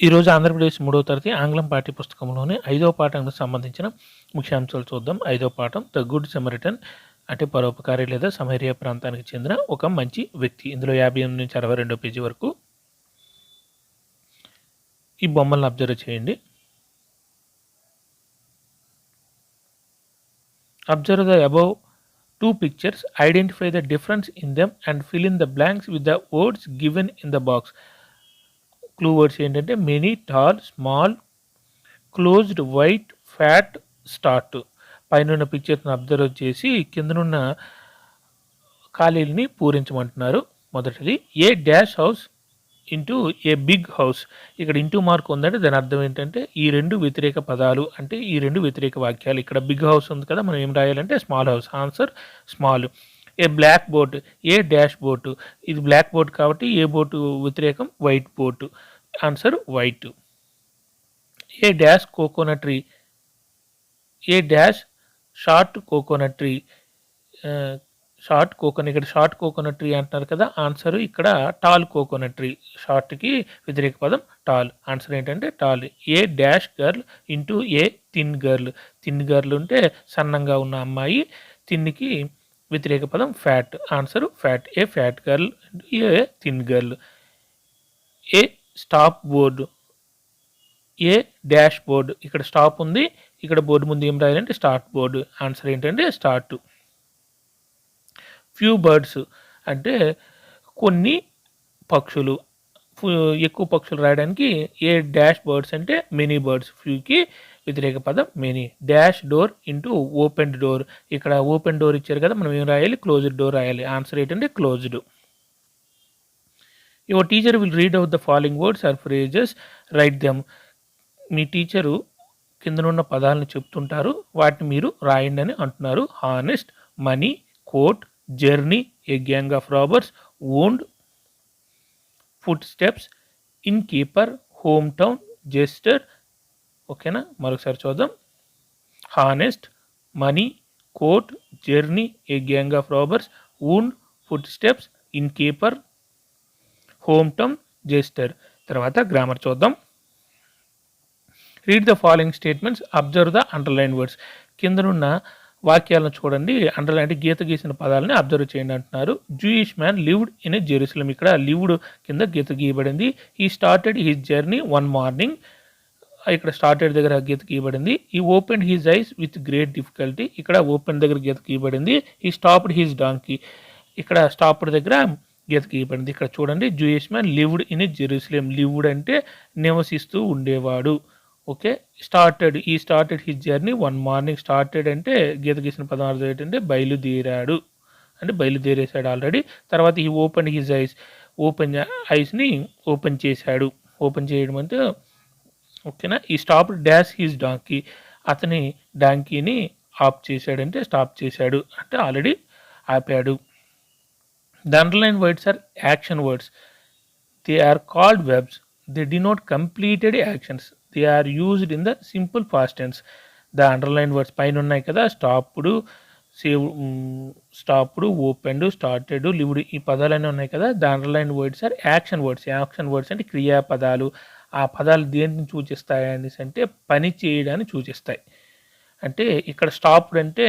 ఈరోజు ఆంధ్రప్రదేశ్ 3వ తరగతి ఆంగ్లం పాఠ్య పుస్తకంలోని 5వ పాఠానికి సంబంధించిన ముఖ్యాంశాలు చూద్దాం. 5వ పాఠం ద గుడ్ సమరిటన్ అంటే పరోపకారి లేదా సమరియా ప్రాంతానికి చెందిన ఒక మంచి వ్యక్తి. ఇందులో 58 నుంచి 62 పేజీ వరకు ఈ బొమ్మలను అబ్జర్వ్ చేయండి. Observe the above 2 pictures, identify the difference in them and fill in the blanks with the words given in the box. Clue words ఏంటంటే many, tall, small, closed, white, fat, start. పైన పిక్చర్స్ని observe చేసి కిందనున్న ఖాళీలని పూరించమంటున్నారు. మొదటిది a dash house into a big house. ఇక్కడ into mark ఉందంటే దాని అర్థం ఏంటంటే ఈ రెండు వ్యతిరేక పదాలు అంటే ఈ రెండు వ్యతిరేక వాక్యాలు. ఇక్కడ బిగ్ హౌస్ ఉంది కదా, మనం ఏం రాయాలంటే small house. Answer small. A black board, a dash board. ఇది బ్లాక్ బోర్డ్ కాబట్టి ఏ బోర్డు వ్యతిరేకం white board. Answer white. A dash coconut tree, a dash short coconut tree. Short coconut, ఇక్కడ short coconut tree అంటున్నారు కదా, answer ఇక్కడ tall coconut tree. షార్ట్కి వ్యతిరేక పదం tall. Answer ఏంటంటే tall. A dash girl into a thin girl. Thin girl ఉంటే సన్నంగా ఉన్న అమ్మాయి, థిన్కి వ్యతిరేక పదం fat. Answer fat. A fat girl, a thin girl. A stop board, A dash board. ఇక్కడ స్టాప్ ఉంది, ఇక్కడ బోర్డు ముందు ఏం రాయాలంటే స్టార్ట్ బోర్డు. ఆన్సర్ ఏంటంటే స్టార్ట్. ఫ్యూ బర్డ్స్ అంటే కొన్ని పక్షులు. ఎక్కువ పక్షులు రాయడానికి ఏ డాష్ బర్డ్స్ అంటే మెనీ బర్డ్స్. ఫ్యూకి వ్యతిరేక పదం many. Dash door into open door. ఇక్కడ ఓపెన్ డోర్ ఇచ్చారు కదా, మనం ఏం రాయాలి, క్లోజ్డ్ డోర్ రాయాలి. ఆన్సర్ ఏంటంటే closed. Your teacher will read out the following words or phrases, write them. మీ టీచరు కిందనున్న పదాలను చెప్తుంటారు, వాటిని మీరు రాయండి అని అంటున్నారు. Honest, money, coat, journey, a gang of robbers, wound, foot steps, inn keeper, home town, jester. ఓకేనా, మరొకసారి చూద్దాం. Honest, money, coat, journey, a gang of robbers, wound, foot steps, inn keeper, home town, jester. తర్వాత grammar చూద్దాం. Read the following statements, observe the underline words. కిందనున్న వాక్యాలను చూడండి, underline అంటే గీత గీసిన పదాలని అబ్జర్వ్ చేయండి అంటున్నారు. Jewish man lived in a Jerusalem. ఇక్కడ లివ్డ్ కింద గీత గీయబడింది. He started his journey one morning. ఇక్కడ స్టార్టెడ్ దగ్గర గీత గీయబడింది. He open his eyes with great difficulty. ఇక్కడ ఓపెన్ దగ్గర గీత గీయబడింది. He stopped his donkey. ఇక్కడ స్టాప్డ్ దగ్గర గీత గీయబడింది. ఇక్కడ చూడండి, Jewish man lived in a Jerusalem. Lived అంటే నివసిస్తూ ఉండేవాడు. Okay. He started his journey one morning. Started అంటే గీత గీసిన పదం అర్థం ఏంటంటే బయలుదేరాడు అంటే బయలుదేరేశాడు ఆల్రెడీ. తర్వాత ఈ ఓపెన్ హిజ్ ఐస్, ఐస్ని ఓపెన్ చేశాడు. ఓపెన్ చేయడం అంటే ఓకేనా. ఈ స్టాప్ డాష్ హిజ్ డాంకీ. అతని డాంకీని ఆఫ్ చేశాడంటే స్టాప్ చేశాడు అంటే ఆల్రెడీ ఆపాడు. The underline words are action words. They are called verbs. They denote completed actions. They are used in the simple past tense. The underline words పైన ఉన్నాయి కదా, stopped, opened, started, lived, ఈ పదాలన్నీ ఉన్నాయి కదా. The underline words are action words. Action words అంటే క్రియాపదాలు. ఆ పదాలు దేన్ని సూచిస్తాయి అనేసి అంటే పని చేయడాన్ని సూచిస్తాయి. అంటే ఇక్కడ స్టాప్డ్ అంటే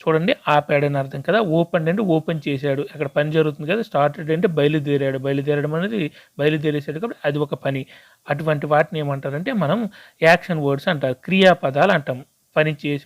చూడండి ఆపాడని అర్థం కదా. ఓపెన్ అంటే ఓపెన్ చేశాడు, అక్కడ పని జరుగుతుంది కదా. స్టార్టెడ్ అంటే బయలుదేరాడు, బయలుదేరడం అనేది బయలుదేరేసాడు కాబట్టి అది ఒక పని. అటువంటి వాటిని ఏమంటారంటే మనం యాక్షన్ వర్డ్స్ అంటారు, క్రియాపదాలు అంటాం.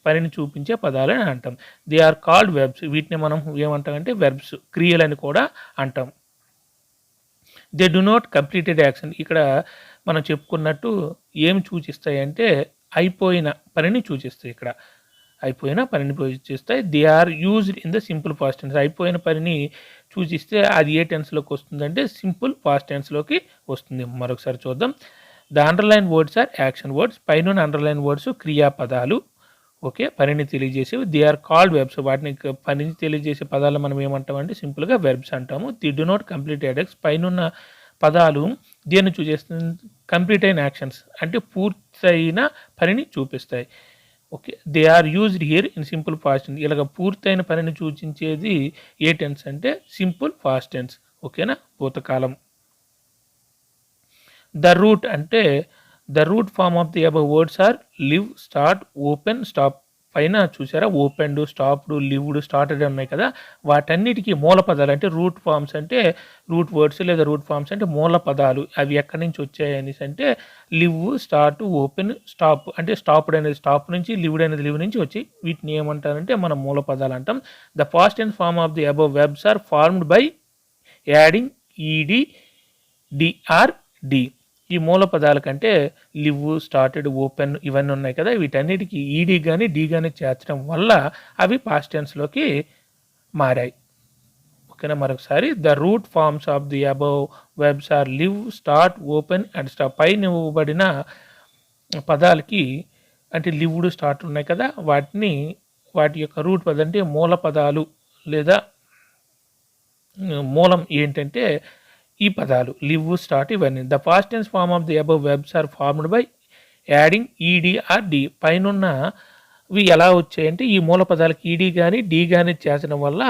పనిని చూపించే పదాలు అని అంటాం. They are called verbs. వీటిని మనం ఏమంటామంటే వెర్బ్స్, క్రియలని కూడా అంటాం. They do not completed action. ఇక్కడ మనం చెప్పుకున్నట్టు ఏమి సూచిస్తాయి అంటే అయిపోయిన పనిని సూచిస్తాయి. ఇక్కడ అయిపోయిన పనిని సూచిస్తాయి. They are used in the simple past tense. అయిపోయిన పనిని సూచిస్తే అది ఏ టెన్స్లోకి వస్తుందంటే సింపుల్ పాస్ట్ టెన్స్లోకి వస్తుంది. మరొకసారి చూద్దాం. The underline words are action words. పైన అండర్లైన్ వర్డ్స్ క్రియాపదాలు. ఓకే, పనిని తెలియజేసేవి. They are called verbs. వాటిని పనిని తెలియజేసే పదాలు మనం ఏమంటామంటే సింపుల్గా వెర్బ్స్ అంటాము. They do not completed acts. పైన పదాలు దేన్ని సూచిస్తుంది, కంప్లీట్ అయిన యాక్షన్స్ అంటే పూర్తయిన పనిని చూపిస్తాయి. Okay, they are used here in simple past tense. ఇలాగ పూర్తయిన పనిని సూచించేది ఏ టెన్స్ అంటే సింపుల్ పాస్ట్ టెన్స్. ఓకేనా, భూతకాలం. ద రూట్ అంటే the root form of the above words are live, start, open, stop. పైన చూసారా ఓపెన్డ్, స్టాప్డ్, లివ్డ్, స్టార్టెడ్ ఉన్నాయి కదా, వాటన్నిటికీ మూల పదాలు అంటే రూట్ ఫార్మ్స్ అంటే రూట్ వర్డ్స్ లేదా రూట్ ఫార్మ్స్ అంటే మూల పదాలు. అవి ఎక్కడి నుంచి వచ్చాయి అనేసి అంటే లివ్, స్టార్ట్, ఓపెన్, స్టాప్. అంటే స్టాప్డ్ అనేది స్టాప్ నుంచి, లివ్డ్ అనేది లివ్ నుంచి వచ్చి వీటిని ఏమంటారంటే మనం మూల పదాలు అంటాం. The past tense form of the above verbs are formed by adding ED, DR, D. ఈ మూల పదాల కంటే లివ్, స్టార్టెడ్, ఓపెన్ ఇవన్నీ ఉన్నాయి కదా, వీటన్నిటికీ ఈడీ కానీ డి కానీ చేర్చడం వల్ల అవి పాస్ట్ టెన్స్లోకి మారాయి. ఓకేనా, మరొకసారి the root forms of the above verbs are live, start, open and stop. పైన ఇవ్వబడిన పదాలకి అంటే లివ్డ్, స్టార్ట్ ఉన్నాయి కదా, వాటి యొక్క రూట్ పదం అంటే మూల పదాలు లేదా మూలం ఏంటంటే ఈ పదాలు లివ్, స్టార్ట్ ఇవన్నీ. The past tense form of the above verbs are formed by adding ED or D. పైనవి ఎలా వచ్చాయంటే ఈ మూల పదాలకు ఈడి కానీ డి కానీ చేర్చడం వల్ల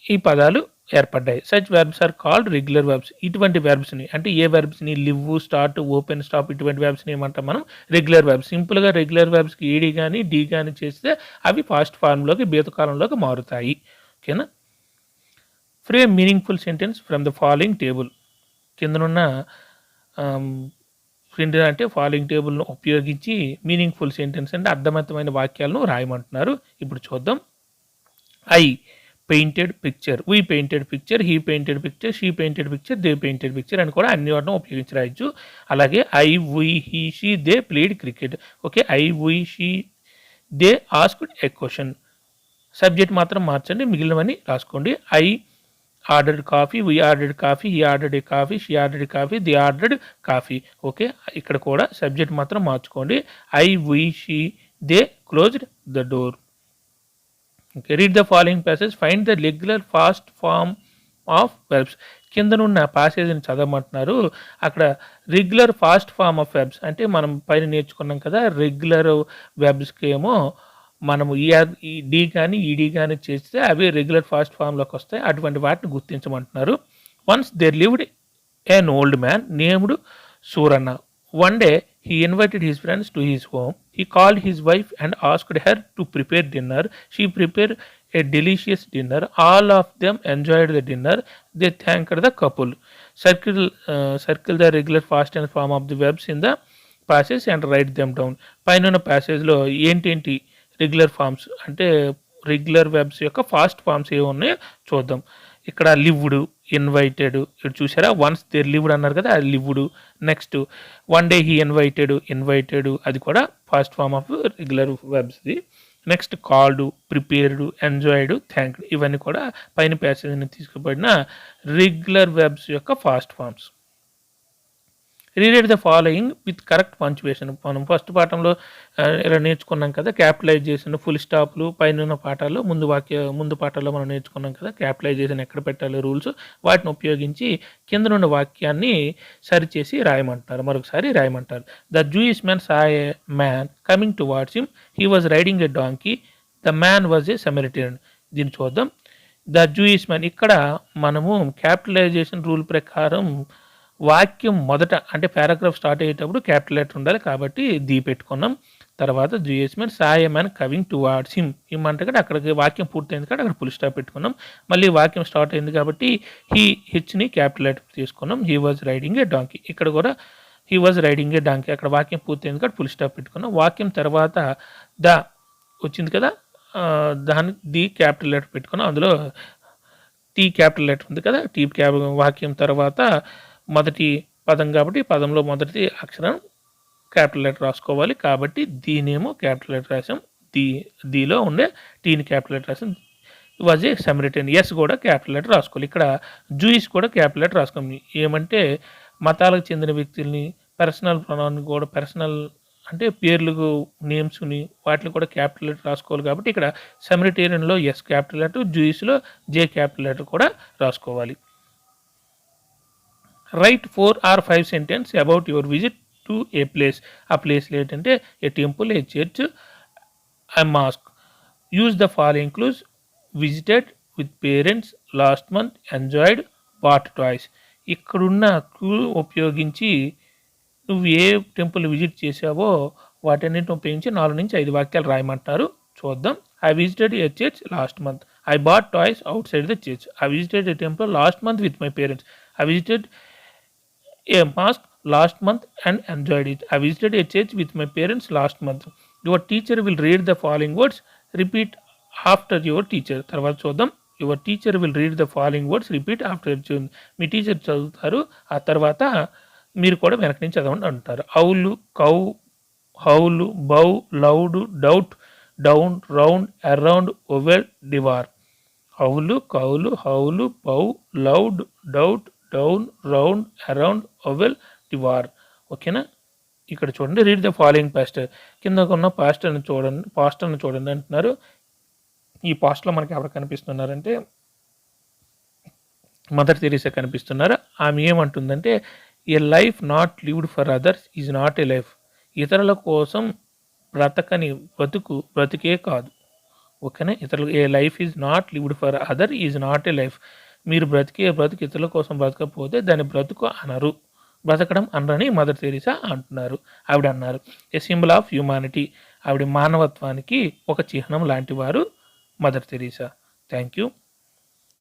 ఈ పదాలు ఏర్పడ్డాయి. Such verbs are called regular verbs. ఇటువంటి వెర్బ్స్ని అంటే ఏ వెర్బ్స్ని లివ్, స్టార్ట్, ఓపెన్, స్టాప్ ఇటువంటి వెర్బ్స్ని ఏమంటాం మనం రెగ్యులర్ వెర్బ్స్. సింపుల్గా రెగ్యులర్ వెర్బ్స్కి ఈడి కానీ డి కానీ చేస్తే అవి పాస్ట్ ఫార్మ్లోకి భీతకాలంలోకి మారుతాయి. ఓకేనా. Frame meaningful sentence from the following table. కిందనున్న అంటే ఫాలోయింగ్ టేబుల్ను ఉపయోగించి మీనింగ్ఫుల్ సెంటెన్స్ అంటే అర్థవంతమైన వాక్యాలను రాయమంటున్నారు. ఇప్పుడు చూద్దాం. I painted picture, we painted picture, he painted picture, she painted picture, they painted picture అని కూడా అన్ని వాటిని ఉపయోగించి రాయొచ్చు. అలాగే I, we, he, she, they played cricket. Okay, I, we, she, they asked a question. Subject మాత్రం మార్చండి, మిగిలినవన్నీ రాసుకోండి. I ordered coffee, we ordered coffee, he ordered A coffee, she ordered coffee, they ordered coffee. Okay, ఇక్కడ కూడా subject మాత్రం మార్చుకోండి. I, we, she, they closed the door. Okay, read the following passage, find the regular past form of verbs. కిందనున్న ప్యాసేజ్ని చదవమంటున్నారు. అక్కడ regular past form of verbs అంటే మనం పైన నేర్చుకున్నాం కదా, రెగ్యులర్ వెర్బ్స్కి ఏమో మనము ఈ డి కానీ ఈడీ కానీ చేస్తే అవి రెగ్యులర్ ఫాస్ట్ ఫామ్లోకి వస్తాయి. అటువంటి వాటిని గుర్తించమంటున్నారు. Once there lived an old man named Suranna. One day he invited his friends to his home. He called his wife and asked her to prepare dinner. She prepared a delicious dinner. All of them enjoyed the dinner. They thanked the couple. Circle the regular past tense form of the verbs in the passage and write them down. పైన ప్యాసేజ్లో ఏంటేంటి regular forms అంటే regular verbs యొక్క past forms ఏమి ఉన్నాయో చూద్దాం. ఇక్కడ lived, invited, ఇక్కడ చూసారా వన్స్ దేర్ లివ్డ్ అన్నారు కదా, అది lived. Next one day he invited అది కూడా ఫాస్ట్ ఫార్మ్ ఆఫ్ రెగ్యులర్ వెర్బ్స్ది. Next called, prepared, enjoyed, thanked ఇవన్నీ కూడా పైన ప్యాసేజ్ తీసుకుబడిన రెగ్యులర్ వెర్బ్స్ యొక్క past forms. Read the following with correct punctuation. మనం ఫస్ట్ పాఠంలో ఇలా నేర్చుకున్నాం కదా, క్యాపిటలైజేషన్, ఫుల్ స్టాప్లు పైన పాఠాల్లో ముందు పాఠాల్లో మనం నేర్చుకున్నాం కదా, క్యాపిటలైజేషన్ ఎక్కడ పెట్టాలి రూల్స్, వాటిని ఉపయోగించి కింద నుండి వాక్యాన్ని సరిచేసి రాయమంటారు. మరొకసారి రాయమంటారు. The Jewish man saw a man coming towards him. He was riding a donkey. The man was a Samaritan. దీన్ని చూద్దాం. ద జూయిష్ మ్యాన్, ఇక్కడ మనము క్యాపిటలైజేషన్ రూల్ ప్రకారం వాక్యం మొదట అంటే పారాగ్రాఫ్ స్టార్ట్ అయ్యేటప్పుడు క్యాపిటల్ లెటర్ ఉండాలి కాబట్టి ది పెట్టుకున్నాం. తర్వాత Jewish man saw a man coming towards him అంటే కూడా అక్కడికి వాక్యం పూర్తయింది కాబట్టి అక్కడ ఫుల్ స్టాప్ పెట్టుకున్నాం. మళ్ళీ వాక్యం స్టార్ట్ అయింది కాబట్టి హెచ్ని క్యాపిటల్ లెటర్ తీసుకున్నాం. He was riding A donkey, ఇక్కడ కూడా he was riding A donkey, అక్కడ వాక్యం పూర్తయింది కాబట్టి ఫుల్ స్టాప్ పెట్టుకున్నాం. వాక్యం తర్వాత ద వచ్చింది కదా, దానికి ది క్యాపిటల్ లెటర్ పెట్టుకున్నాం. అందులో టీ క్యాపిటల్ లెటర్ ఉంది కదా, వాక్యం తర్వాత మొదటి పదం కాబట్టి పదంలో మొదటి అక్షరం క్యాపిటల్ లెటర్ రాసుకోవాలి కాబట్టి దీనేమో క్యాపిటల్ లెటర్ రాసాం, దీలో ఉండే టీని క్యాపిటల్ లెటర్ రాసాం. వాజ్ ఏ సమరిటన్, ఎస్ కూడా క్యాపిటల్ లెటర్ రాసుకోవాలి. ఇక్కడ జూయిష్ కూడా క్యాపిటల్ లెటర్ రాసుకోండి. ఏమంటే మతాలకు చెందిన వ్యక్తుల్ని, పర్సనల్ ప్రొనౌన్ కూడా పర్సనల్ అంటే పేర్లకు నేమ్స్ని వాటిని కూడా క్యాపిటల్ లెటర్ రాసుకోవాలి కాబట్టి ఇక్కడ సమరిటేరియన్లో ఎస్ క్యాపిటల్ లెటర్, జూయిష్లో జే క్యాపిటల్ లెటర్ కూడా రాసుకోవాలి. Write 4 or 5 sentence about your visit to a place. ఆ ప్లేస్లో ఏంటంటే a temple, a church, a mosque. Use the following clues. Visited, with parents, last month, enjoyed, bought toys. ఇక్కడున్న clue ఉపయోగించి నువ్వు ఏ temple visit చేసావో వాటన్నిటిని ఉపయోగించి 4-5 వాక్యాలు రాయమంటారు. చూద్దాం. I visited a church last month. I bought toys out side the church. I visited a temple last month with my parents. I visited A mask last month and enjoyed it. I visited A church with my parents last month. Your teacher will read the following words. Repeat after your teacher. తర్వాత చూద్దాం. Your teacher will read the following words. Repeat after. Me teacher చదువుతారు, ఆ తర్వాత మీరు కూడా వెనక నుంచి చదవండి అంటారు. Howl, cow, howl, bow, loud, doubt, down, round, around, owl, devour. Howl, cowl, howl, bow, loud, doubt, down, round, around, owl, devour. ఓకేనా? ఇక్కడ చూడండి. Read the following past. కిందకు ఉన్న పాస్ట్ అని చూడండి అంటున్నారు. ఈ పాస్ట్లో మనకి ఎవరు కనిపిస్తున్నారంటే మదర్ తెరీసా కనిపిస్తున్నారు. ఆమె ఏమంటుందంటే, a life not lived for others is not a life. ఇతరుల కోసం బ్రతకని బ్రతికే కాదు. ఓకేనా? A life is not lived for other is not a life. మీరు బ్రతుకు ఇతరుల కోసం బ్రతకపోతే దాన్ని బ్రతుకు అనరు, బ్రతకడం అనరని మదర్ తెరీసా అంటున్నారు. ఆవిడ అన్నారు. ఏ సింబల్ ఆఫ్ హ్యూమానిటీ. ఆవిడ మానవత్వానికి ఒక చిహ్నం లాంటి వారు మదర్ తెరీసా. Thank you.